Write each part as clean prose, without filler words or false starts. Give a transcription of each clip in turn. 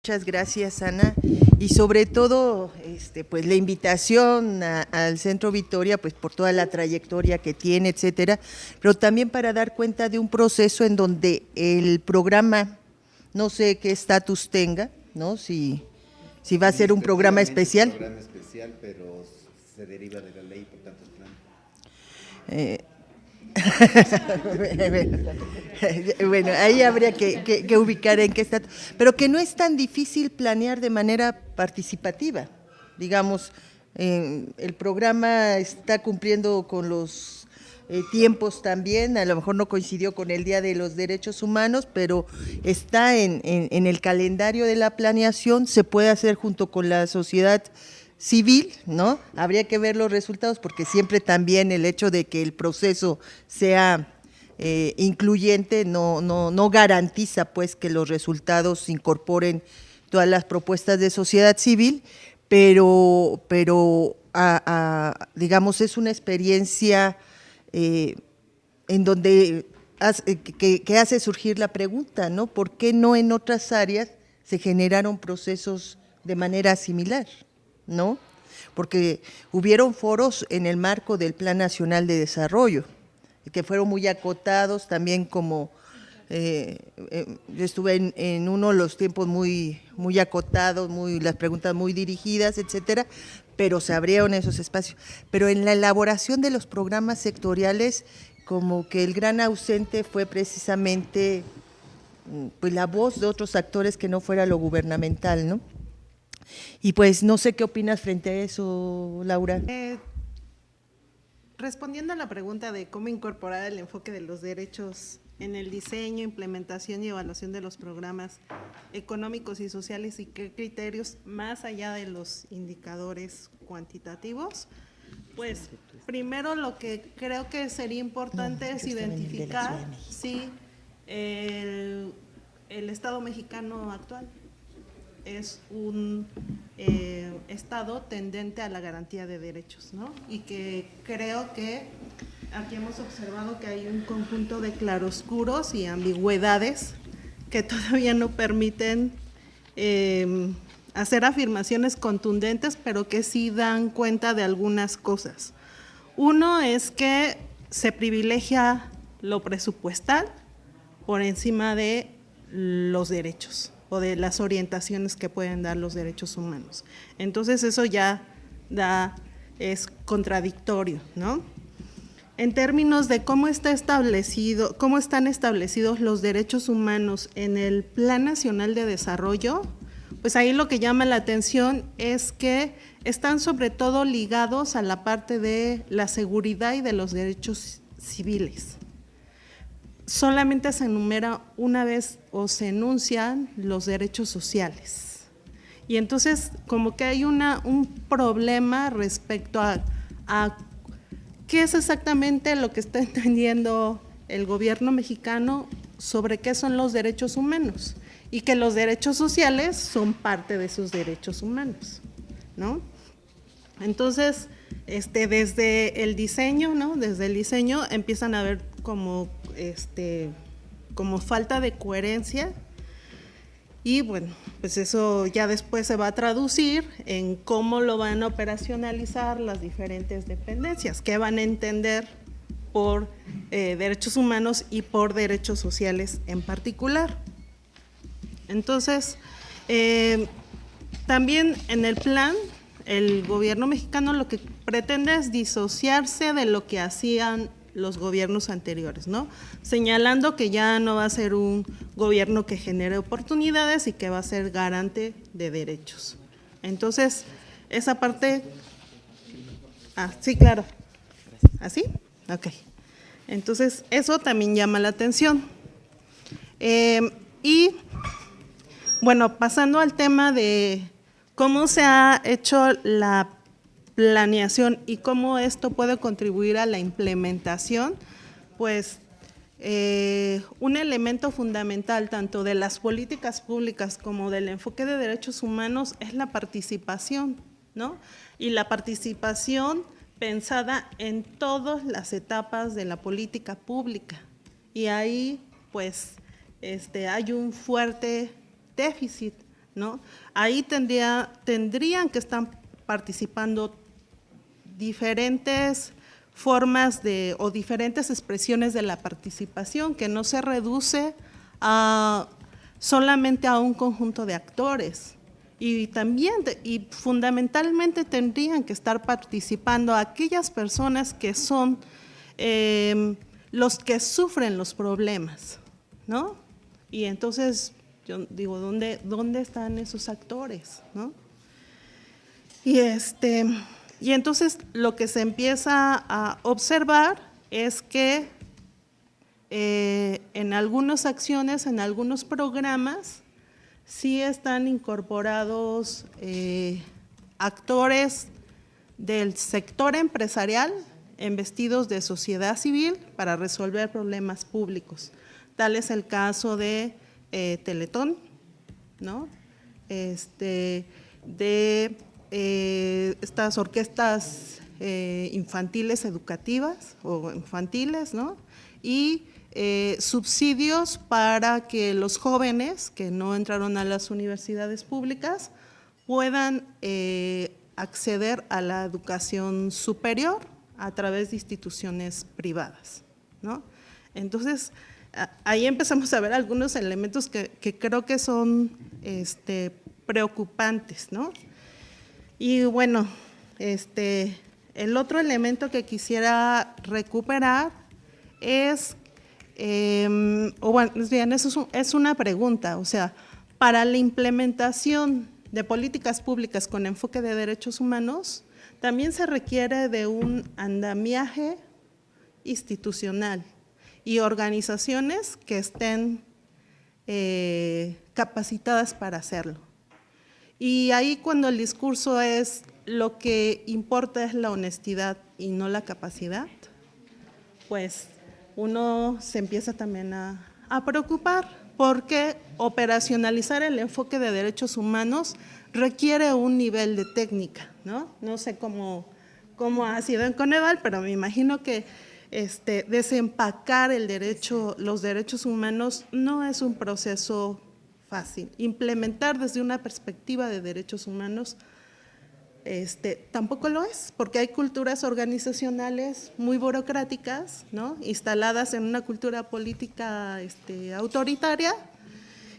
Muchas gracias, Ana, y sobre todo, pues la invitación al Centro Victoria, pues por toda la trayectoria que tiene, etcétera, pero también para dar cuenta de un proceso en donde el programa, no sé qué estatus tenga, ¿no? Si va a ser un programa Administrativamente es especial. programa especial, pero se deriva de la ley, por tanto es plan. Bueno, ahí habría que ubicar en qué está, pero que no es tan difícil planear de manera participativa. Digamos, el programa está cumpliendo con los tiempos también, a lo mejor no coincidió con el Día de los Derechos Humanos, pero está en el calendario de la planeación, se puede hacer junto con la sociedad civil, ¿no? Habría que ver los resultados porque siempre también el hecho de que el proceso sea incluyente no garantiza pues que los resultados incorporen todas las propuestas de sociedad civil, pero digamos es una experiencia en donde que hace surgir la pregunta, ¿no? ¿Por qué no en otras áreas se generaron procesos de manera similar? ¿No? Porque hubieron foros en el marco del Plan Nacional de Desarrollo, que fueron muy acotados, también como yo estuve en uno de los tiempos muy acotados, las preguntas muy dirigidas, etcétera, pero se abrieron esos espacios. Pero en la elaboración de los programas sectoriales, como que el gran ausente fue precisamente pues la voz de otros actores que no fuera lo gubernamental, ¿no? Y pues no sé qué opinas frente a eso, Laura. Respondiendo a la pregunta de cómo incorporar el enfoque de los derechos en el diseño, implementación y evaluación de los programas económicos y sociales y qué criterios más allá de los indicadores cuantitativos, pues primero lo que creo que sería importante es identificar si el Estado mexicano actual es un Estado tendente a la garantía de derechos, ¿no? Y que creo que aquí hemos observado que hay un conjunto de claroscuros y ambigüedades que todavía no permiten hacer afirmaciones contundentes, pero que sí dan cuenta de algunas cosas. Uno es que se privilegia lo presupuestal por encima de los derechos o de las orientaciones que pueden dar los derechos humanos. Entonces eso ya es contradictorio, ¿no? En términos de cómo están establecidos los derechos humanos en el Plan Nacional de Desarrollo, pues ahí lo que llama la atención es que están sobre todo ligados a la parte de la seguridad y de los derechos civiles. Solamente se enumera una vez o se enuncian los derechos sociales. Y entonces como que hay un problema respecto a qué es exactamente lo que está entendiendo el gobierno mexicano sobre qué son los derechos humanos y que los derechos sociales son parte de sus derechos humanos, ¿no? Entonces, desde el diseño, ¿no? Desde el diseño empiezan a haber como falta de coherencia y bueno, pues eso ya después se va a traducir en cómo lo van a operacionalizar las diferentes dependencias, qué van a entender por derechos humanos y por derechos sociales en particular. Entonces, también en el plan, el gobierno mexicano lo que pretende es disociarse de lo que hacían los gobiernos anteriores, ¿no? Señalando que ya no va a ser un gobierno que genere oportunidades y que va a ser garante de derechos. Entonces, esa parte… sí, claro. ¿Así? Ok. Entonces, eso también llama la atención. Y, bueno, pasando al tema de cómo se ha hecho la planeación y cómo esto puede contribuir a la implementación, pues un elemento fundamental tanto de las políticas públicas como del enfoque de derechos humanos es la participación, ¿no? Y la participación pensada en todas las etapas de la política pública. Y ahí, pues, hay un fuerte déficit, ¿no? Ahí tendrían que estar participando diferentes formas o diferentes expresiones de la participación, que no se reduce solamente a un conjunto de actores. Y también, y fundamentalmente, tendrían que estar participando aquellas personas que son los que sufren los problemas, ¿no? Y entonces, yo digo, ¿dónde están esos actores, no? Y entonces lo que se empieza a observar es que en algunas acciones, en algunos programas, sí están incorporados actores del sector empresarial en vestidos de sociedad civil para resolver problemas públicos. Tal es el caso de Teletón, ¿no? De estas orquestas infantiles educativas o infantiles, ¿no? Y subsidios para que los jóvenes que no entraron a las universidades públicas puedan acceder a la educación superior a través de instituciones privadas, ¿no? Entonces, ahí empezamos a ver algunos elementos que creo que son preocupantes, ¿no? Y bueno, el otro elemento que quisiera recuperar es, eso es una pregunta, o sea, para la implementación de políticas públicas con enfoque de derechos humanos, también se requiere de un andamiaje institucional y organizaciones que estén capacitadas para hacerlo. Y ahí, cuando el discurso es lo que importa es la honestidad y no la capacidad, pues uno se empieza también a preocupar, porque operacionalizar el enfoque de derechos humanos requiere un nivel de técnica, ¿no? No sé cómo ha sido en Coneval, pero me imagino que desempacar los derechos humanos no es un proceso fácil. Implementar desde una perspectiva de derechos humanos tampoco lo es, porque hay culturas organizacionales muy burocráticas, ¿no? Instaladas en una cultura política autoritaria,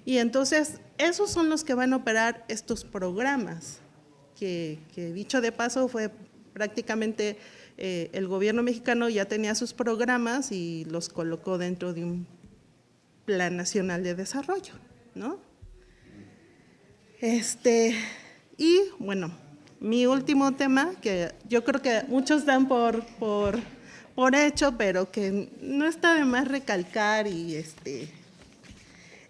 y entonces esos son los que van a operar estos programas, que dicho de paso fue prácticamente el gobierno mexicano ya tenía sus programas y los colocó dentro de un Plan Nacional de Desarrollo, ¿no? Y bueno, mi último tema, que yo creo que muchos dan por hecho, pero que no está de más recalcar, y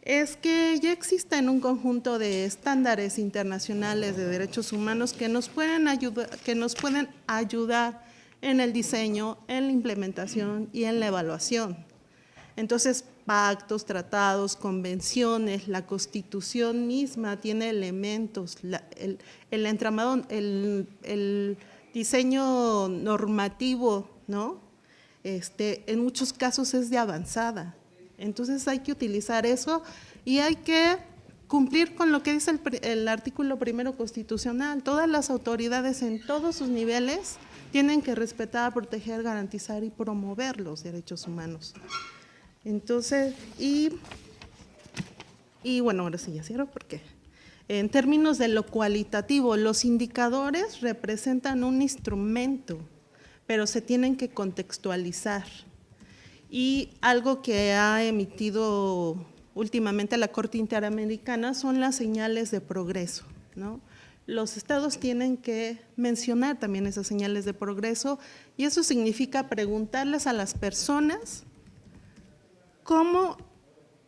es que ya existen un conjunto de estándares internacionales de derechos humanos que nos pueden ayudar en el diseño, en la implementación y en la evaluación. Entonces, pactos, tratados, convenciones, la Constitución misma tiene elementos, el entramado, el diseño normativo, ¿no? En muchos casos es de avanzada. Entonces hay que utilizar eso y hay que cumplir con lo que dice el artículo 1 constitucional. Todas las autoridades en todos sus niveles tienen que respetar, proteger, garantizar y promover los derechos humanos. Entonces, y bueno, ahora sí ya cierro, porque en términos de lo cualitativo, los indicadores representan un instrumento, pero se tienen que contextualizar. Y algo que ha emitido últimamente la Corte Interamericana son las señales de progreso, ¿no? Los estados tienen que mencionar también esas señales de progreso, y eso significa preguntarles a las personas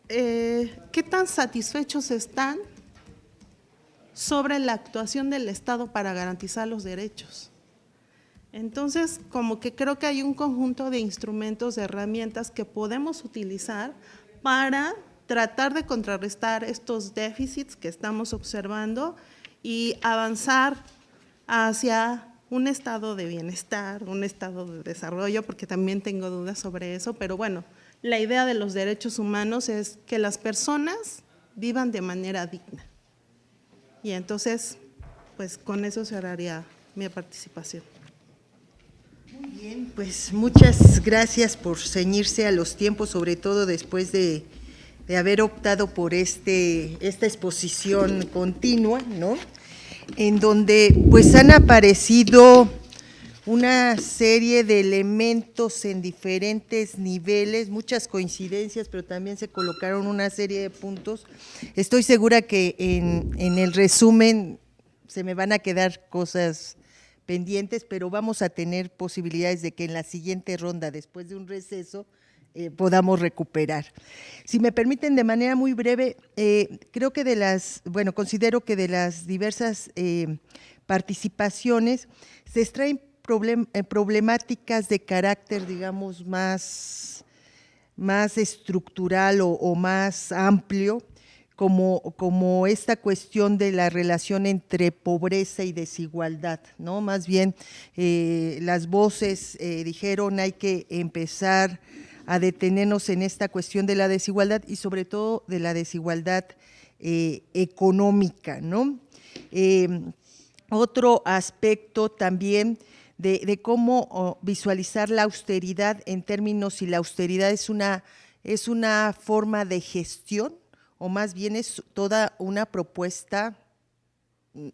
qué tan satisfechos están sobre la actuación del Estado para garantizar los derechos. Entonces, como que creo que hay un conjunto de instrumentos, de herramientas que podemos utilizar para tratar de contrarrestar estos déficits que estamos observando y avanzar hacia un estado de bienestar, un estado de desarrollo, porque también tengo dudas sobre eso, pero bueno, la idea de los derechos humanos es que las personas vivan de manera digna. y entonces, pues con eso cerraría mi participación. Muy bien, pues muchas gracias por ceñirse a los tiempos, sobre todo después de haber optado por esta exposición continua, ¿no? En donde pues han aparecido una serie de elementos en diferentes niveles, muchas coincidencias, pero también se colocaron una serie de puntos. Estoy segura que en el resumen se me van a quedar cosas pendientes, pero vamos a tener posibilidades de que en la siguiente ronda, después de un receso, podamos recuperar. Si me permiten, de manera muy breve, creo que considero que de las diversas participaciones se extraen problemáticas de carácter, digamos, más estructural o más amplio, como esta cuestión de la relación entre pobreza y desigualdad, ¿no? Más bien, las voces dijeron hay que empezar a detenernos en esta cuestión de la desigualdad y sobre todo de la desigualdad económica, ¿no? Otro aspecto también de cómo visualizar la austeridad en términos si la austeridad es una forma de gestión o más bien es toda una propuesta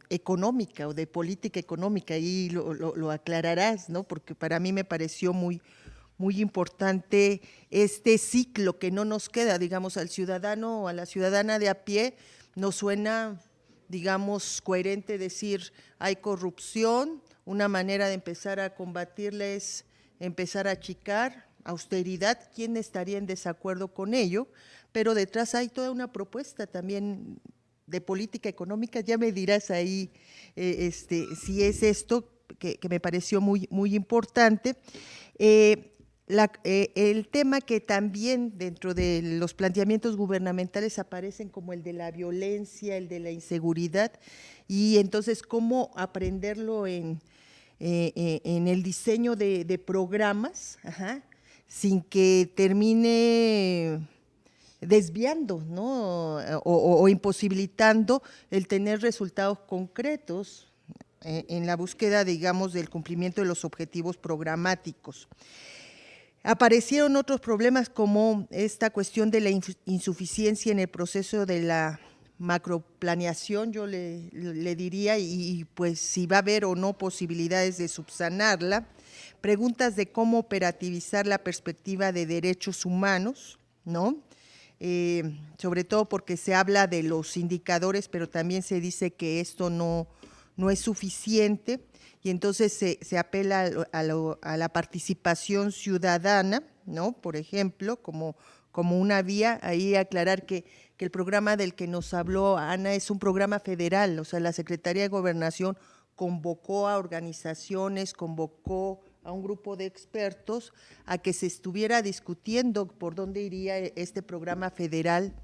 económica o de política económica, y lo aclararás, ¿no? Porque para mí me pareció muy importante este ciclo que no nos queda, digamos, al ciudadano o a la ciudadana de a pie, nos suena, digamos, coherente decir hay corrupción, una manera de empezar a combatirla es empezar a achicar, austeridad, ¿quién estaría en desacuerdo con ello? Pero detrás hay toda una propuesta también de política económica, ya me dirás ahí si es esto que me pareció muy importante. El tema que también dentro de los planteamientos gubernamentales aparecen como el de la violencia, el de la inseguridad, y entonces cómo aprenderlo en el diseño de programas, sin que termine desviando, ¿no? o imposibilitando el tener resultados concretos en la búsqueda, digamos, del cumplimiento de los objetivos programáticos. Aparecieron otros problemas como esta cuestión de la insuficiencia en el proceso de la macroplaneación, yo le diría, y pues si va a haber o no posibilidades de subsanarla, preguntas de cómo operativizar la perspectiva de derechos humanos, ¿no? Sobre todo porque se habla de los indicadores, pero también se dice que esto no es suficiente, y entonces se apela a la participación ciudadana, ¿no? Por ejemplo, como una vía, ahí aclarar que el programa del que nos habló Ana es un programa federal, o sea, la Secretaría de Gobernación convocó a organizaciones, convocó a un grupo de expertos a que se estuviera discutiendo por dónde iría este programa federal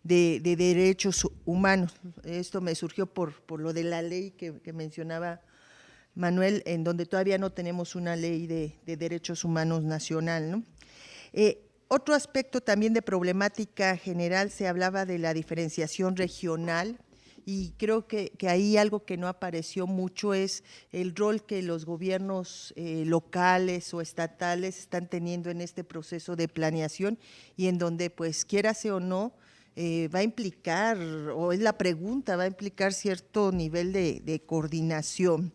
de derechos humanos. Esto me surgió por lo de la ley que mencionaba Manuel, en donde todavía no tenemos una ley de derechos humanos nacional, ¿no? Otro aspecto también de problemática general, se hablaba de la diferenciación regional, y creo que ahí algo que no apareció mucho es el rol que los gobiernos locales o estatales están teniendo en este proceso de planeación, y en donde, pues, quiérase o no, va a implicar, o es la pregunta, va a implicar cierto nivel de coordinación.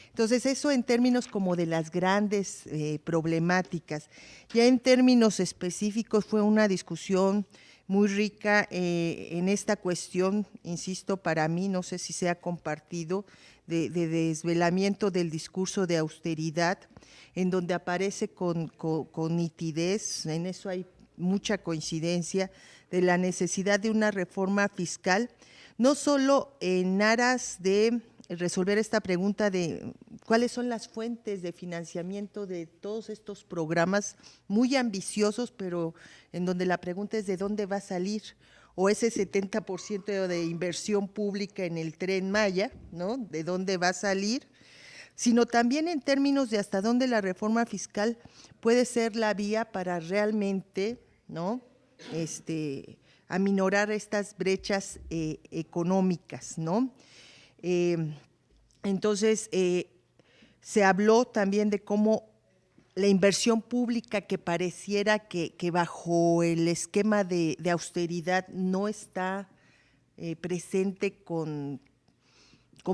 Entonces, eso en términos como de las grandes problemáticas. Ya en términos específicos fue una discusión muy rica en esta cuestión, insisto, para mí, no sé si sea compartido, de desvelamiento del discurso de austeridad, en donde aparece con nitidez, en eso hay mucha coincidencia, de la necesidad de una reforma fiscal, no solo en aras de resolver esta pregunta de cuáles son las fuentes de financiamiento de todos estos programas muy ambiciosos, pero en donde la pregunta es de dónde va a salir, o ese 70% de inversión pública en el Tren Maya, ¿no? ¿De dónde va a salir? Sino también en términos de hasta dónde la reforma fiscal puede ser la vía para realmente, ¿no? aminorar estas brechas económicas, ¿no? Entonces, se habló también de cómo la inversión pública que pareciera que bajo el esquema de austeridad no está presente con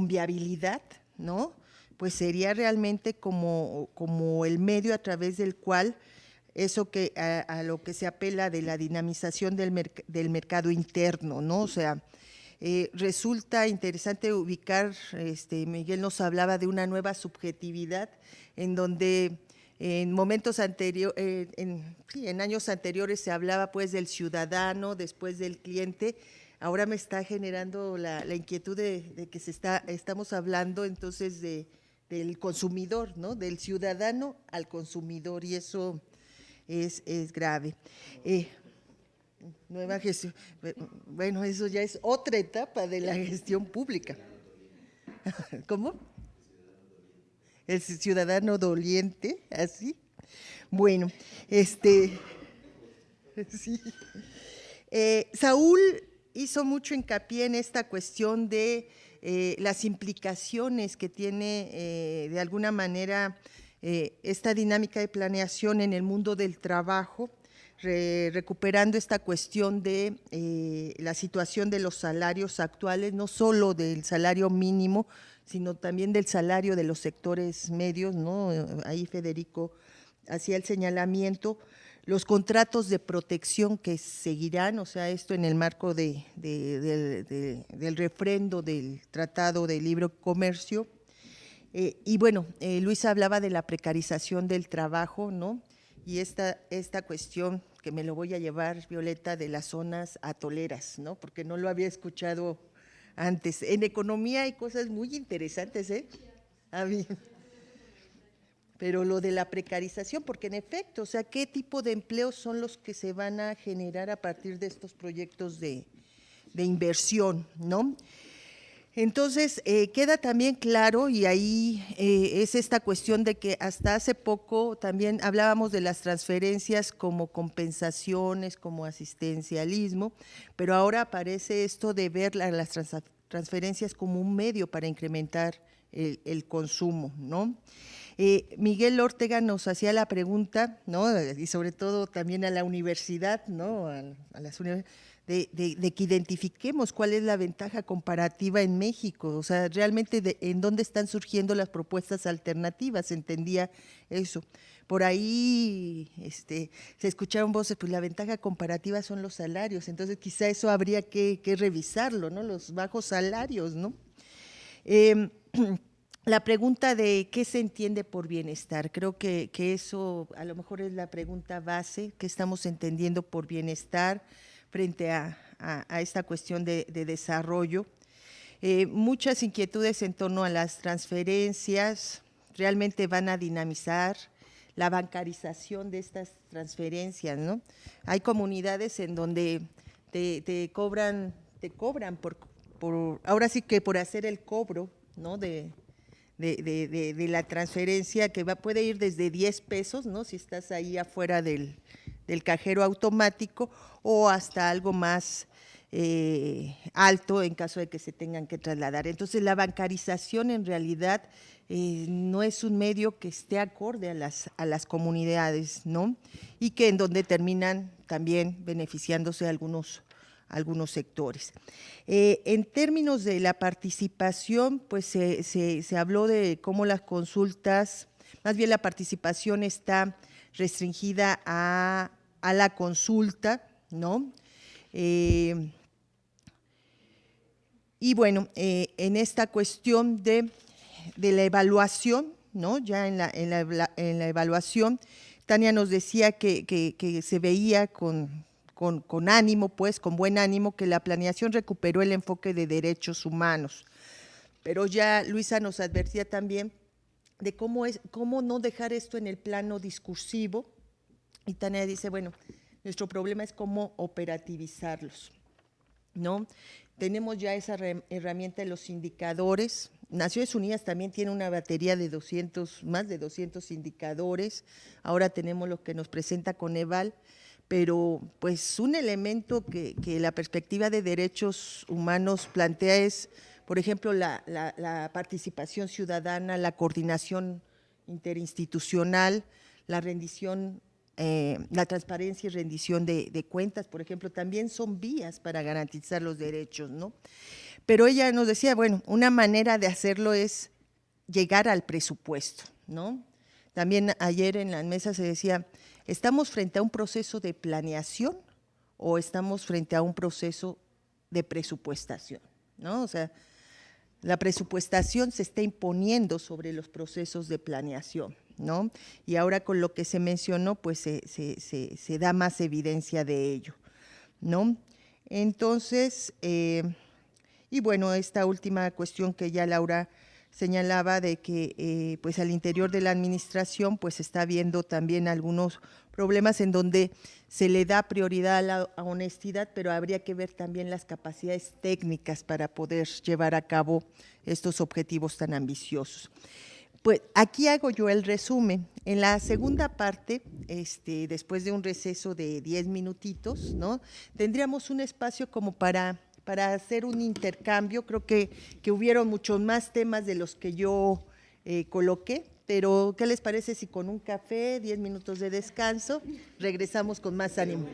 viabilidad, ¿no? Pues sería realmente como el medio a través del cual eso que a lo que se apela de la dinamización del mercado interno, ¿no? O sea, resulta interesante ubicar, Miguel nos hablaba de una nueva subjetividad en donde en momentos anteriores, en años anteriores se hablaba pues del ciudadano, después del cliente. Ahora me está generando la inquietud de que estamos hablando entonces del consumidor, ¿no? Del ciudadano al consumidor, y eso es grave. Nueva gestión, bueno, eso ya es otra etapa de la gestión pública. ¿Cómo? El ciudadano doliente, así. Bueno, sí. Saúl hizo mucho hincapié en esta cuestión de las implicaciones que tiene de alguna manera esta dinámica de planeación en el mundo del trabajo, recuperando esta cuestión de la situación de los salarios actuales, no solo del salario mínimo, sino también del salario de los sectores medios, ¿no? Ahí Federico hacía el señalamiento, los contratos de protección que seguirán, o sea, esto en el marco del refrendo del Tratado de Libre Comercio. Y bueno, Luisa hablaba de la precarización del trabajo, ¿no? Y esta cuestión que me lo voy a llevar, Violeta, de las zonas atoleras, ¿no? Porque no lo había escuchado antes. En economía hay cosas muy interesantes, ¿eh? A mí. Pero lo de la precarización, porque en efecto, o sea, ¿qué tipo de empleos son los que se van a generar a partir de estos proyectos de inversión, ¿no? Entonces, queda también claro, y ahí es esta cuestión de que hasta hace poco también hablábamos de las transferencias como compensaciones, como asistencialismo, pero ahora aparece esto de ver las transferencias como un medio para incrementar el consumo, ¿no? Miguel Ortega nos hacía la pregunta, ¿no? Y sobre todo también a la universidad, ¿no? A las universidades, de que identifiquemos cuál es la ventaja comparativa en México, o sea, realmente en dónde están surgiendo las propuestas alternativas, entendía eso. Por ahí se escucharon voces, pues la ventaja comparativa son los salarios, entonces quizá eso habría que revisarlo, ¿no? Los bajos salarios, ¿no? La pregunta de qué se entiende por bienestar, creo que eso a lo mejor es la pregunta base, qué estamos entendiendo por bienestar frente a esta cuestión de desarrollo. Muchas inquietudes en torno a las transferencias, realmente van a dinamizar la bancarización de estas transferencias, ¿no? Hay comunidades en donde te cobran por ahora sí que por hacer el cobro, ¿no? de la transferencia, que puede ir desde 10 pesos, ¿no? Si estás ahí afuera del cajero automático, o hasta algo más alto en caso de que se tengan que trasladar. Entonces, la bancarización en realidad no es un medio que esté acorde a las comunidades, ¿no? Y que en donde terminan también beneficiándose algunos sectores. En términos de la participación, pues se habló de cómo las consultas, más bien la participación está restringida a la consulta, ¿no? Y bueno, en esta cuestión de la evaluación, ¿no? Ya en la evaluación, Tania nos decía que se veía con ánimo, pues, con buen ánimo, que la planeación recuperó el enfoque de derechos humanos. Pero ya Luisa nos advertía también de cómo no dejar esto en el plano discursivo, y Tania dice, bueno, nuestro problema es cómo operativizarlos, ¿no? Tenemos ya esa herramienta de los indicadores. Naciones Unidas también tiene una batería de más de 200 indicadores. Ahora tenemos lo que nos presenta Coneval, pero pues un elemento que la perspectiva de derechos humanos plantea es por ejemplo, la participación ciudadana, la coordinación interinstitucional, la rendición, la transparencia y rendición de cuentas, por ejemplo, también son vías para garantizar los derechos, ¿no? Pero ella nos decía, bueno, una manera de hacerlo es llegar al presupuesto, ¿no? También ayer en la mesa se decía, ¿estamos frente a un proceso de planeación o estamos frente a un proceso de presupuestación, ¿no? O sea, la presupuestación se está imponiendo sobre los procesos de planeación, ¿no? Y ahora con lo que se mencionó, pues se da más evidencia de ello, ¿no? Entonces, y bueno, esta última cuestión que ya Laura señalaba de que pues al interior de la administración pues está habiendo también algunos problemas en donde se le da prioridad a la honestidad, pero habría que ver también las capacidades técnicas para poder llevar a cabo estos objetivos tan ambiciosos. Pues aquí hago yo el resumen. En la segunda parte, después de un receso de 10 minutitos, ¿no? Tendríamos un espacio como para hacer un intercambio. Creo que hubieron muchos más temas de los que yo coloqué, pero ¿qué les parece si con un café, 10 minutos de descanso, regresamos con más ánimo?